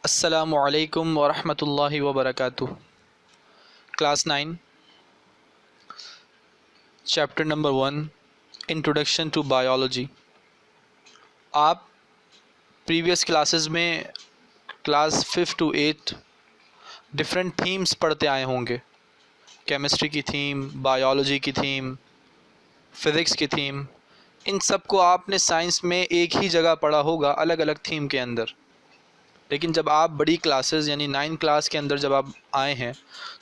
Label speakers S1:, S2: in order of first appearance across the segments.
S1: अस्सलामु अलैकुम वरहमतुल्लाहि वबरकातुह। Class 9 chapter number 1 introduction to biology. आप प्रीवियस क्लासेस में क्लास 5 to 8 डिफरेंट थीम्स पढ़ते आए होंगे। केमिस्ट्री की थीम, बायोलॉजी की थीम, फ़िज़िक्स की थीम, इन सब को आपने साइंस में एक ही जगह पढ़ा होगा अलग अलग थीम के अंदर। लेकिन जब आप बड़ी क्लासेस यानी 9 क्लास के अंदर जब आप आए हैं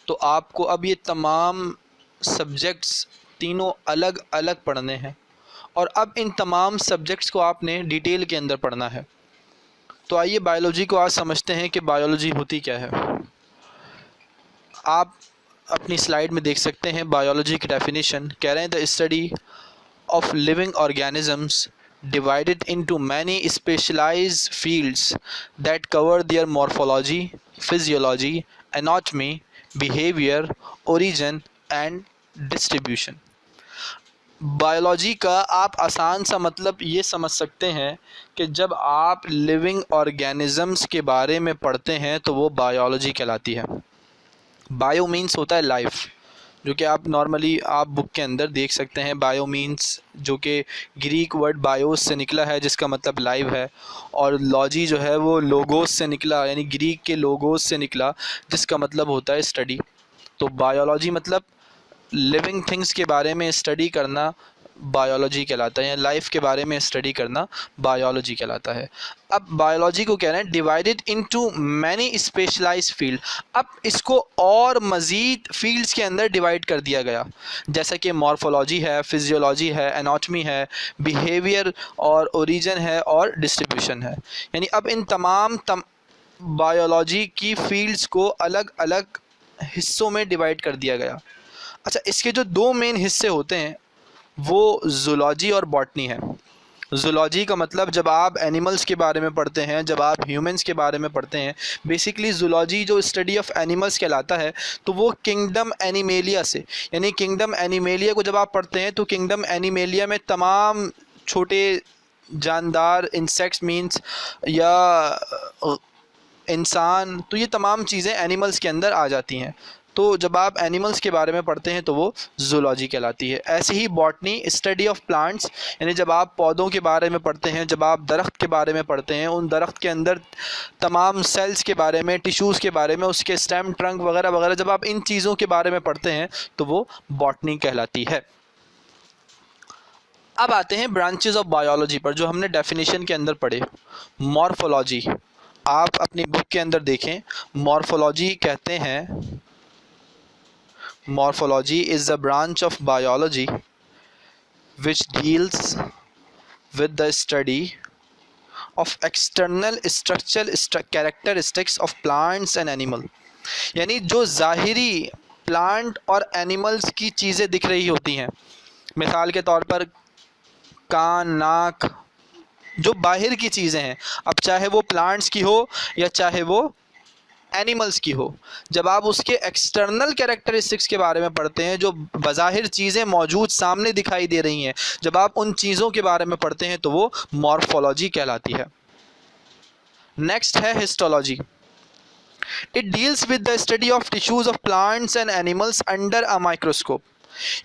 S1: तो आपको अब ये तमाम सब्जेक्ट्स तीनों अलग अलग पढ़ने हैं और अब इन तमाम सब्जेक्ट्स को आपने डिटेल के अंदर पढ़ना है। तो आइए बायोलॉजी को आज समझते हैं कि बायोलॉजी होती क्या है। आप अपनी स्लाइड में देख सकते हैं बायोलॉजी की डेफिनेशन कह रहे हैं the study of living organisms divided into many specialized fields that cover their morphology, physiology, anatomy, behavior, origin and distribution। Biology का आप आसान सा मतलब ये समझ सकते हैं कि जब आप लिविंग ऑर्गेनिज़म्स के बारे में पढ़ते हैं तो वो बायोलॉजी कहलाती है। बायो मीन्स होता है लाइफ, जो कि आप नॉर्मली आप बुक के अंदर देख सकते हैं। बायो मीन्स जो कि ग्रीक वर्ड बायोस से निकला है जिसका मतलब लाइव है, और लॉजी जो है वो लोगोस से निकला यानी ग्रीक के लोगोस से निकला जिसका मतलब होता है स्टडी। तो बायोलॉजी मतलब लिविंग थिंग्स के बारे में स्टडी करना बायोलॉजी कहलाता है, या लाइफ के बारे में स्टडी करना बायोलॉजी कहलाता है। अब बायोलॉजी को कह रहे हैं divided into many specialised field. अब इसको और मज़ीद फील्ड्स के अंदर डिवाइड कर दिया गया, जैसा कि मॉर्फोलॉजी है, फिजियोलॉजी है, एनाटॉमी है, बिहेवियर और ओरिजिन है और डिस्ट्रीब्यूशन है। यानी अब इन तमाम बायोलॉजी की फील्ड्स को अलग अलग हिस्सों में डिवाइड कर दिया गया। अच्छा, इसके जो दो मेन हिस्से होते हैं वो ज़ूलॉजी और बॉटनी है। ज़ूलॉजी का मतलब जब आप एनिमल्स के बारे में पढ़ते हैं, जब आप ह्यूमंस के बारे में पढ़ते हैं, बेसिकली ज़ूलॉजी जो स्टडी ऑफ एनिमल्स कहलाता है, तो वो किंगडम एनिमेलिया से, यानी किंगडम एनिमेलिया को जब आप पढ़ते हैं तो किंगडम एनिमेलिया में तमाम छोटे जानदार, इंसेक्ट्स मीन्स या इंसान, तो ये तमाम चीज़ें एनिमल्स के अंदर आ जाती हैं। तो जब आप एनिमल्स के बारे में पढ़ते हैं तो वो ज़ूलॉजी कहलाती है। ऐसे ही बॉटनी स्टडी ऑफ प्लांट्स, यानी जब आप पौधों के बारे में पढ़ते हैं, जब आप दरख्त के बारे में पढ़ते हैं, उन दरख्त के अंदर तमाम सेल्स के बारे में, टिश्यूज़ के बारे में, उसके स्टेम, ट्रंक वगैरह वगैरह, जब आप इन चीज़ों के बारे में पढ़ते हैं तो वो बॉटनी कहलाती है। अब आते हैं ब्रांचेज ऑफ बायोलॉजी पर, जो हमने डेफिनेशन के अंदर पढ़े। मॉर्फोलॉजी, आप अपनी बुक के अंदर देखें, मॉर्फोलॉजी कहते हैं morphology is the branch of biology which deals with the study of external structural characteristics of plants and animal। यानी जो ज़ाहिरी प्लांट और एनिमल्स की चीज़ें दिख रही होती हैं, मिसाल के तौर पर कान, नाक, जो बाहर की चीज़ें हैं, अब चाहे वो प्लांट्स की हो या चाहे वो एनिमल्स की हो, जब आप उसके एक्सटर्नल कैरेक्टरिस्टिक्स के बारे में पढ़ते हैं, जो बज़ाहिर चीज़ें मौजूद सामने दिखाई दे रही हैं, जब आप उन चीज़ों के बारे में पढ़ते हैं तो वो मॉर्फोलॉजी कहलाती है। नेक्स्ट है histology. It deals with the study of tissues of plants and animals under a microscope.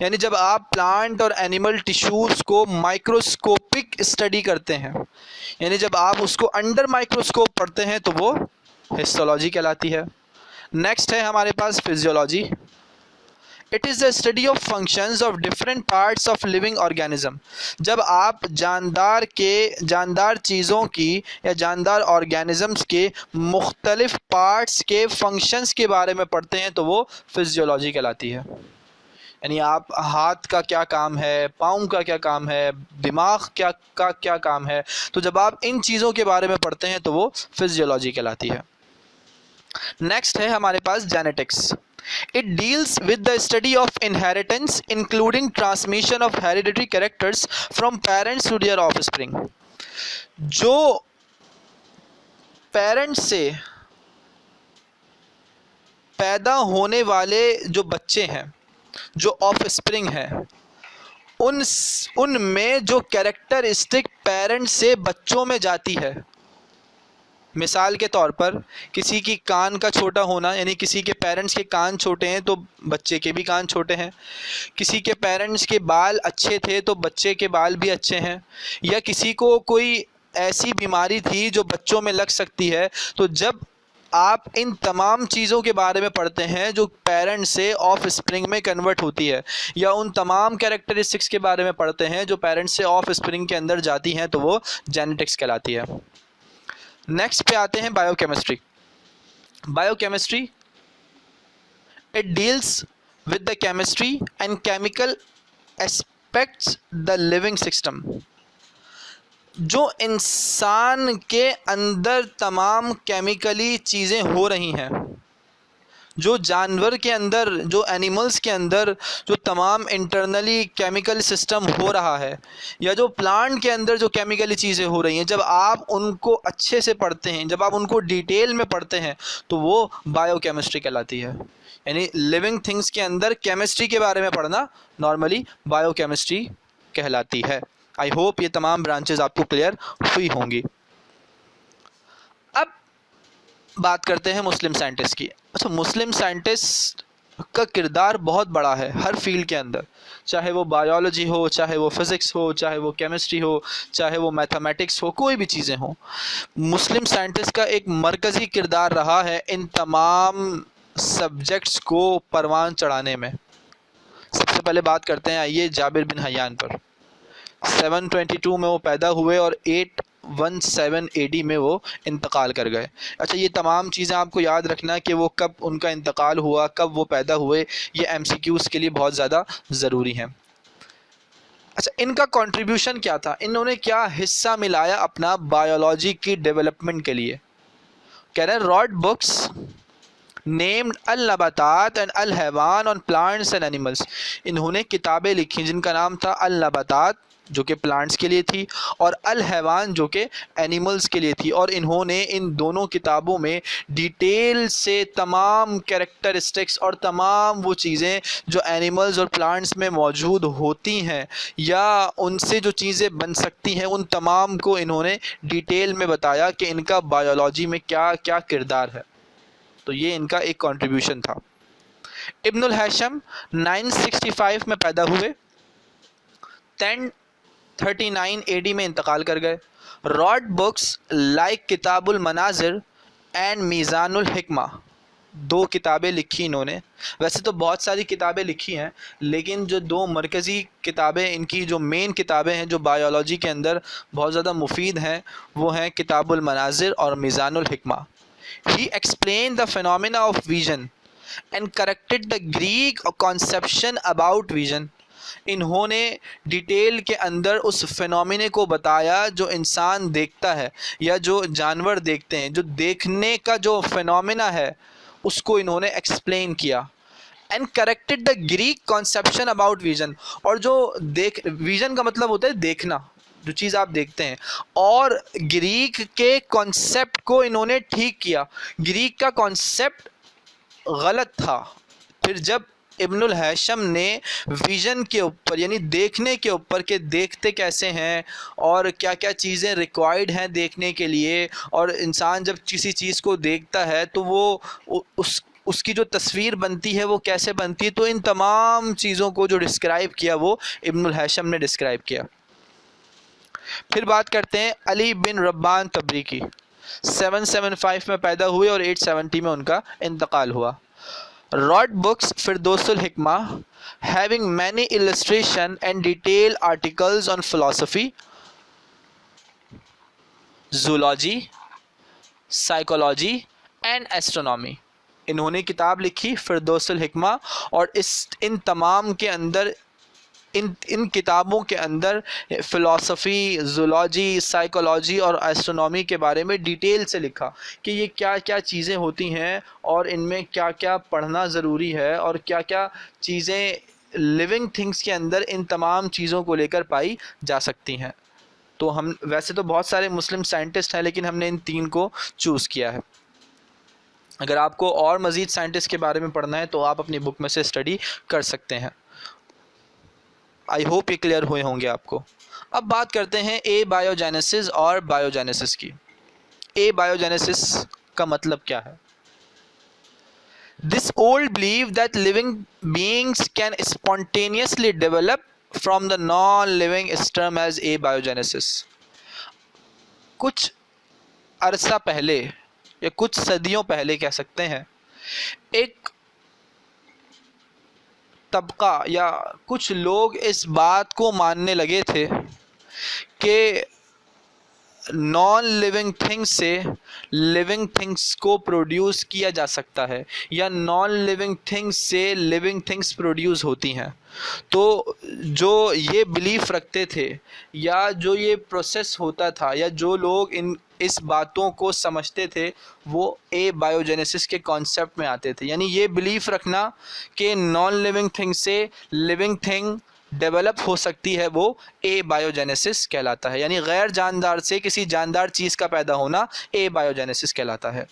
S1: यानी जब आप प्लांट और एनिमल टिश्यूज़ को माइक्रोस्कोपिक स्टडी करते हैं, यानी जब आप उसको अंडर माइक्रोस्कोप पढ़ते हैं तो वो हिस्टोलॉजी कहलाती है। नेक्स्ट है हमारे पास physiology. It is the study of functions of different parts of living organism. जब आप जानदार चीज़ों की या जानदार ऑर्गेनिजम्स के मुख्तलिफ पार्ट्स के फंक्शंस के बारे में पढ़ते हैं तो वो फिजियोलॉजी कहलाती है। यानी आप हाथ का क्या काम है, पाँव का क्या काम है, दिमाग का क्या काम है, तो जब आप इन चीज़ों के बारे में पढ़ते हैं तो वो फिजियोलॉजी कहलाती है। नेक्स्ट है हमारे पास genetics. It deals with the study of inheritance including transmission of hereditary characters from parents to their offspring. जो पेरेंट्स से पैदा होने वाले जो बच्चे हैं, जो ऑफस्प्रिंग हैं, उनमें जो कैरेक्टरिस्टिक पेरेंट्स से बच्चों में जाती है, मिसाल के तौर पर किसी की कान का छोटा होना, यानी किसी के पेरेंट्स के कान छोटे हैं तो बच्चे के भी कान छोटे हैं, किसी के पेरेंट्स के बाल अच्छे थे तो बच्चे के बाल भी अच्छे हैं, या किसी को कोई ऐसी बीमारी थी जो बच्चों में लग सकती है। तो जब आप इन तमाम चीज़ों के बारे में पढ़ते हैं जो पेरेंट्स से ऑफ स्प्रिंग में कन्वर्ट होती है, या उन तमाम कैरेक्टरिस्टिक्स के बारे में पढ़ते हैं जो पेरेंट्स से ऑफ स्प्रिंग के अंदर जाती हैं, तो वो जेनेटिक्स कहलाती है। नेक्स्ट पे आते हैं biochemistry. Biochemistry, it deals with the chemistry and chemical aspects the living system. जो इंसान के अंदर तमाम केमिकली चीज़ें हो रही हैं, जो जानवर के अंदर, जो एनिमल्स के अंदर जो तमाम इंटरनली केमिकल सिस्टम हो रहा है, या जो प्लांट के अंदर जो केमिकली चीज़ें हो रही हैं, जब आप उनको अच्छे से पढ़ते हैं, जब आप उनको डिटेल में पढ़ते हैं, तो वो बायोकेमिस्ट्री कहलाती है। यानी लिविंग थिंग्स के अंदर केमिस्ट्री के बारे में पढ़ना नॉर्मली बायोकेमिस्ट्री कहलाती है। आई होप ये तमाम ब्रांचेस आपको क्लियर हुई होंगी। अब बात करते हैं मुस्लिम साइंटिस्ट की। अच्छा, मुस्लिम साइंटिस्ट का किरदार बहुत बड़ा है हर फील्ड के अंदर, चाहे वो बायोलॉजी हो, चाहे वो फिज़िक्स हो, चाहे वो केमिस्ट्री हो, चाहे वो मैथमेटिक्स हो, कोई भी चीज़ें हो। मुस्लिम साइंटिस्ट का एक मरकज़ी किरदार रहा है इन तमाम सब्जेक्ट्स को परवान चढ़ाने में। सबसे पहले बात करते हैं आइए जाबिर बिन हयान पर। 722 में वो पैदा हुए और 817 AD में वो इंतकाल कर गए। अच्छा, ये तमाम चीज़ें आपको याद रखना कि वो कब उनका इंतकाल हुआ, कब वो पैदा हुए, ये MCQs के लिए बहुत ज़्यादा ज़रूरी हैं। अच्छा, इनका कंट्रीब्यूशन क्या था, इन्होंने क्या हिस्सा मिलाया अपना बायोलॉजी की डेवलपमेंट के लिए। कह रहे हैं रॉट बुक्स नेम्ड अल नबातात एंड अल हैवान ऑन प्लांट्स एंड एनिमल्स। इन्होंने किताबें लिखी जिनका नाम था अल नबातात जो कि प्लांट्स के लिए थी, और अल हैवान जो कि एनिमल्स के लिए थी। और इन्होंने इन दोनों किताबों में डिटेल से तमाम कैरेक्टरिस्टिक्स और तमाम वो चीज़ें जो एनिमल्स और प्लांट्स में मौजूद होती हैं या उनसे जो चीज़ें बन सकती हैं, उन तमाम को इन्होंने डिटेल में बताया कि इनका बायोलॉजी में क्या क्या किरदार है। तो ये इनका एक कंट्रीब्यूशन था। इब्नुल हैशम 965 में पैदा हुए, 1039 AD में इंतकाल कर गए। रॉट बुक्स लाइक किताबुल मनाजिर एंड मीज़ानुल हिकमा, दो किताबें लिखी इन्होंने। वैसे तो बहुत सारी किताबें लिखी हैं, लेकिन जो दो मरकज़ी किताबें इनकी, जो मेन किताबें हैं जो बायोलॉजी के अंदर बहुत ज़्यादा मुफीद हैं, वो हैं किताबुल मनाजिर और मीज़ानुल हिकमा। He explained the phenomena of vision and corrected the Greek conception about vision. इन्होंने डिटेल के अंदर उस फिनोमिने को बताया जो इंसान देखता है या जो जानवर देखते हैं, जो देखने का जो फिनोमिना है उसको इन्होंने एक्सप्लेन किया। And corrected the Greek conception about vision, और जो विजन का मतलब होता है देखना, जो चीज़ आप देखते हैं, और ग्रीक के कॉन्सेप्ट को इन्होंने ठीक किया। ग्रीक का कॉन्सेप्ट गलत था। फिर जब इब्नुल हैशम ने विज़न के ऊपर यानी देखने के ऊपर कि देखते कैसे हैं और क्या क्या चीज़ें रिक्वायर्ड हैं देखने के लिए, और इंसान जब किसी चीज़ को देखता है तो वो उसकी जो तस्वीर बनती है वो कैसे बनती है, तो इन तमाम चीज़ों को जो डिस्क्राइब किया वो इब्नुल हैशम ने डिस्क्राइब किया। फिर बात करते हैं अली बिन रब्बान तबरी की। 775 में पैदा हुए और 870 में उनका इंतकाल हुआ। रॉट बुक्स फिरदौसुल हिकमा having many illustration and detail articles on philosophy, zoology, psychology and astronomy. इन्होंने किताब लिखी फिरदौसुल हिकमा, और इन तमाम के अंदर इन किताबों के अंदर फ़िलासफ़ी, ज़ूलॉजी, साइकोलॉजी और एस्ट्रोनॉमी के बारे में डिटेल से लिखा कि ये क्या क्या चीज़ें होती हैं और इनमें क्या क्या पढ़ना ज़रूरी है और क्या क्या चीज़ें लिविंग थिंग्स के अंदर इन तमाम चीज़ों को लेकर पाई जा सकती हैं। तो हम वैसे तो बहुत सारे मुस्लिम साइंटिस्ट हैं, लेकिन हमने इन तीन को चूज़ किया है। अगर आपको और मज़ीद साइंटिस्ट के बारे में पढ़ना है तो आप अपनी बुक में से स्टडी कर सकते हैं। आई होप ये क्लियर हुए होंगे आपको। अब बात करते हैं ए बायोजेनेसिस और बायोजेनेसिस की। एबायोजेनेसिस का मतलब क्या है? This old belief that living beings can spontaneously develop from the non-living is termed as abiogenesis. कुछ अरसा पहले या कुछ सदियों पहले कह सकते हैं, एक तबका या कुछ लोग इस बात को मानने लगे थे कि नॉन लिविंग थिंग्स से लिविंग थिंग्स को प्रोड्यूस किया जा सकता है, या नॉन लिविंग थिंग्स से लिविंग थिंग्स प्रोड्यूस होती हैं। तो जो ये बिलीफ रखते थे या जो ये प्रोसेस होता था या जो लोग इस बातों को समझते थे, वो एबायोजेनेसिस के कॉन्सेप्ट में आते थे। यानी ये बिलीफ रखना कि नॉन लिविंग थिंग से लिविंग थिंग डेवलप हो सकती है, वो एबायोजेनेसिस कहलाता है। यानी गैर जानदार से किसी जानदार चीज़ का पैदा होना एबायोजेनेसिस कहलाता है।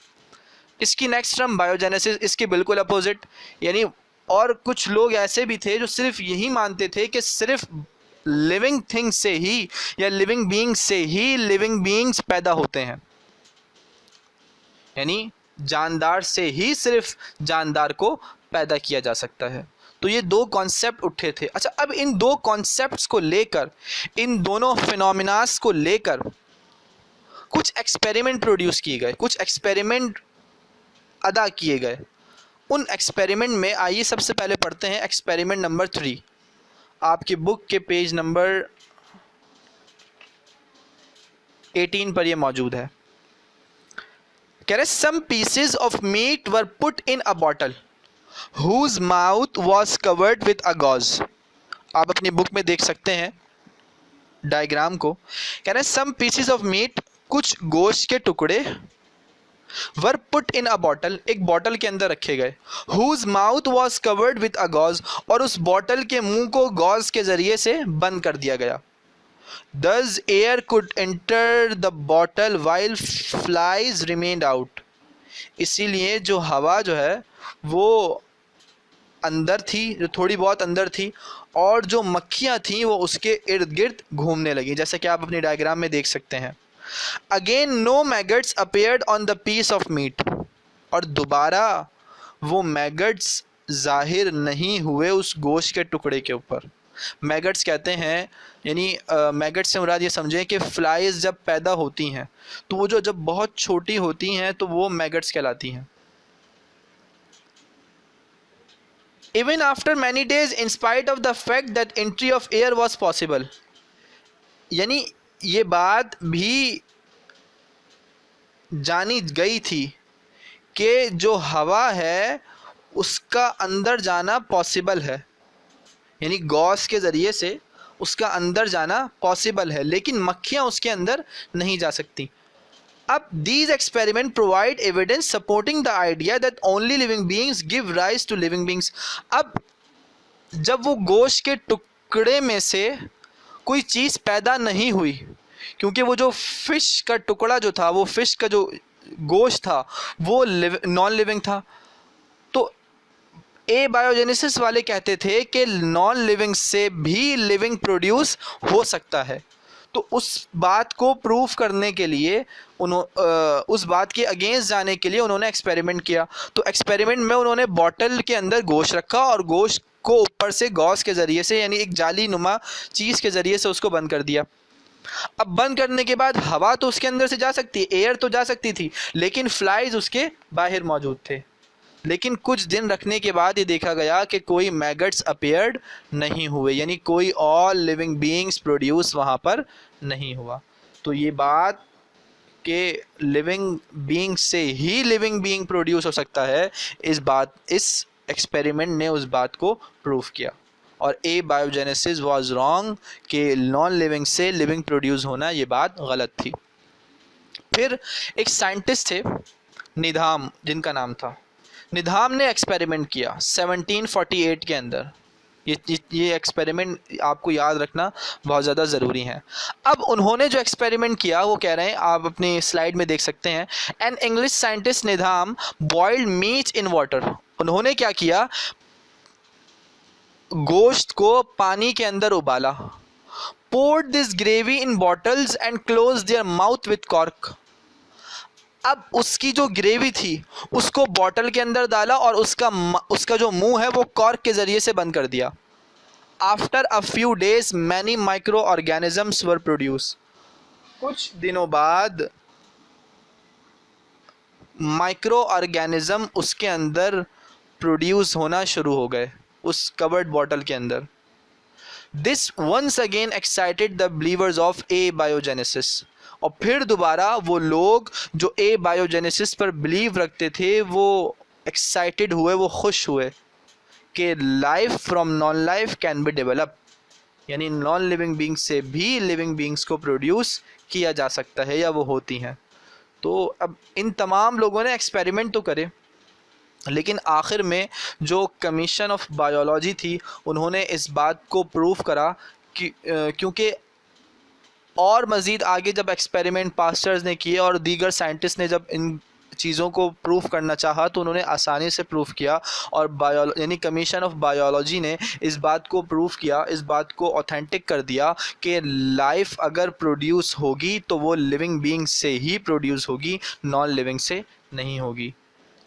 S1: इसकी नेक्स्ट टर्म बायोजेनेसिस, इसके बिल्कुल अपोजिट। यानी और कुछ लोग ऐसे भी थे जो सिर्फ यही मानते थे कि सिर्फ लिविंग थिंग से ही या लिविंग बीइंग से ही लिविंग बीइंग्स पैदा होते हैं, यानी जानदार से ही सिर्फ जानदार को पैदा किया जा सकता है। तो ये दो कॉन्सेप्ट उठे थे। अच्छा, अब इन दो कॉन्सेप्ट्स को लेकर, इन दोनों फिनोमिनास को लेकर कुछ एक्सपेरिमेंट प्रोड्यूस किए गए, कुछ एक्सपेरिमेंट अदा किए गए। उन एक्सपेरिमेंट में आइए सबसे पहले पढ़ते हैं एक्सपेरिमेंट नंबर 3, आपकी बुक के पेज नंबर 18 पर यह मौजूद है। कह रहे some pieces of meat were put in a bottle whose mouth was covered with a gauze। आप अपनी बुक में देख सकते हैं डायग्राम को। कह रहे some pieces of meat, कुछ गोश्त के टुकड़े, were put in a bottle, एक बॉटल के अंदर रखे गए, whose mouth was covered with a gauze, और उस बॉटल के मुंह को गॉज के जरिए से बंद कर दिया गया। Thus air could enter the bottle while flies remained out। इसीलिए जो हवा जो है वो अंदर थी, जो थोड़ी बहुत अंदर थी, और जो मक्खियाँ थीं वो उसके इर्द गिर्द घूमने लगी, जैसे कि आप अपनी डायग्राम में देख सकते हैं। Again no maggots appeared on the piece of meat। और दोबारा वो मैगट्स जाहिर नहीं हुए उस गोश्त के टुकड़े के ऊपर। मैगट्स कहते हैं, यानी मैगट्स से मुराद ये समझें कि फ्लाइज जब पैदा होती हैं तो वो जो जब बहुत छोटी होती हैं तो वो मैगट्स कहलाती हैं। Even after many days in spite of the fact that entry of air was possible। यानी ये बात भी जानी गई थी कि जो हवा है उसका अंदर जाना पॉसिबल है, यानी गॉस के ज़रिए से उसका अंदर जाना पॉसिबल है, लेकिन मक्खियाँ उसके अंदर नहीं जा सकती। अब these experiment provide evidence supporting the idea that only living beings give rise to living beings। अब जब वो गोश्त के टुकड़े में से कोई चीज़ पैदा नहीं हुई, क्योंकि वो जो फ़िश का टुकड़ा जो था, वो फ़िश का जो गोश्त था वो नॉन लिविंग था, तो एबायोजेनेसिस वाले कहते थे कि नॉन लिविंग से भी लिविंग प्रोड्यूस हो सकता है। तो उस बात को प्रूव करने के लिए उस बात के अगेंस्ट जाने के लिए उन्होंने एक्सपेरिमेंट किया। तो एक्सपेरिमेंट में उन्होंने बॉटल के अंदर गोश्त रखा और गोश्त को ऊपर से गॉस के ज़रिए से, यानी एक जाली नुमा चीज़ के ज़रिए से उसको बंद कर दिया। अब बंद करने के बाद हवा तो उसके अंदर से जा सकती है, एयर तो जा सकती थी, लेकिन फ्लाइज उसके बाहर मौजूद थे। लेकिन कुछ दिन रखने के बाद ये देखा गया कि कोई मैगट्स अपीयर्ड नहीं हुए, यानी कोई ऑल लिविंग बीइंग्स प्रोड्यूस वहाँ पर नहीं हुआ। तो ये बात कि लिविंग बीइंग से ही लिविंग बीइंग प्रोड्यूस हो सकता है, इस एक्सपेरिमेंट ने उस बात को प्रूव किया। और एबायोजेनेसिस वाज रॉन्ग, कि नॉन लिविंग से लिविंग प्रोड्यूस होना ये बात गलत थी। फिर एक साइंटिस्ट थे निधाम, जिनका नाम था, निधाम ने एक्सपेरिमेंट किया 1748 के अंदर। ये एक्सपेरिमेंट आपको याद रखना बहुत ज़्यादा ज़रूरी है। अब उन्होंने जो एक्सपेरिमेंट किया वो कह रहे हैं, आप अपनी स्लाइड में देख सकते हैं। An English scientist Needham boiled meat in water. उन्होंने क्या किया, गोश्त को पानी के अंदर उबाला। poured this gravy in bottles and closed their mouth with cork। अब उसकी जो ग्रेवी थी उसको बॉटल के अंदर डाला और उसका जो मुंह है वो कॉर्क के ज़रिए से बंद कर दिया। After a few days many micro organisms were produce. कुछ दिनों बाद माइक्रो ऑर्गेनिज्म उसके अंदर प्रोड्यूस होना शुरू हो गए उस कवर्ड बॉटल के अंदर। This once again excited the believers of abiogenesis. और फिर दोबारा वो लोग जो ए बायोजेनेसिस पर बिलीव रखते थे वो एक्साइटेड हुए, वो खुश हुए कि life from non life can be develop, यानी नॉन लिविंग बींग्स से भी लिविंग बींग्स को प्रोड्यूस किया जा सकता है या वो होती हैं। तो अब इन तमाम लोगों ने एक्सपेरिमेंट तो करे, लेकिन आखिर में जो कमीशन ऑफ बायोलॉजी थी उन्होंने इस बात को प्रूव करा कि क्योंकि और मज़ीद आगे जब एक्सपेरिमेंट पास्टर्स ने किए और दीगर साइंटिस्ट ने जब इन चीज़ों को प्रूफ करना चाहा तो उन्होंने आसानी से प्रूफ किया। और यानी कमीशन ऑफ बायोलॉजी ने इस बात को प्रूफ किया, इस बात को ऑथेंटिक कर दिया कि लाइफ अगर प्रोड्यूस होगी तो वो लिविंग बीइंग से ही प्रोड्यूस होगी, नॉन लिविंग से नहीं होगी।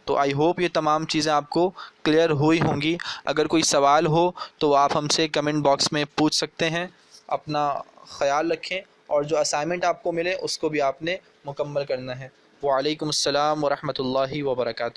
S1: तो आई होप ये तमाम चीज़ें आपको क्लियर हुई होंगी। अगर कोई सवाल हो तो आप हमसे कमेंट बॉक्स में पूछ सकते हैं। अपना ख़याल रखें और जो असाइनमेंट आपको मिले उसको भी आपने मुकम्मल करना है। वालेकुम अस्सलाम व रहमतुल्लाहि व बरकातुहू।